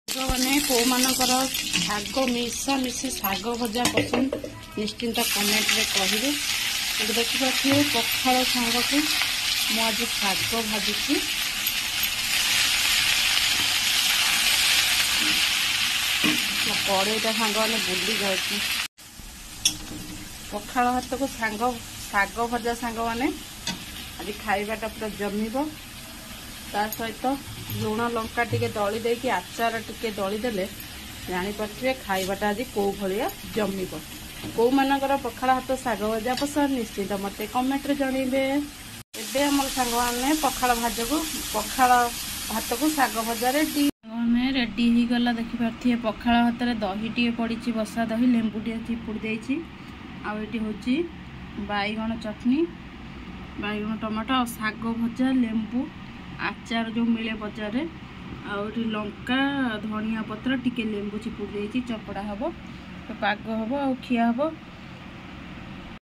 मैंने कौ मानकर शाग मिशामिशी शाग भजा पसंद निश्चिंत कमेंट रे कहिबे। देखिए पखाल सांग को मुझे शाग भाजुची कड़ईटा सांग मैंने बुली जाए पखाल भात को शाग भजा सांग मैंने आज खाइबाटा पूरा जमीब ता सहित लुण लंका टिके दली देकी आचार टिके दली देले जानीपे खाइबाटा आज कौ भाया जमीब। कौ मानकर पखाल भात शाग भजा पसंद निश्चित मत कमेंट जनइबे। एबे हमर सांग माने पखाल भात को शाग भजा रेडी रेडी हो गला। देखि पार्थिए पखाल भात रे दही टिके पड़ी बसा दही लेंबू टिके चिपुड़ देछि आ एटी होची बैगण चटनी बैगण टमाटो और शाग भजा लेंबू आचार जो मिले बजार रे आउरी लंका धनिया पत्र टिके लेंबू चिपुड़ देछि चपड़ा हबो पाग हबो आ खिया हबो।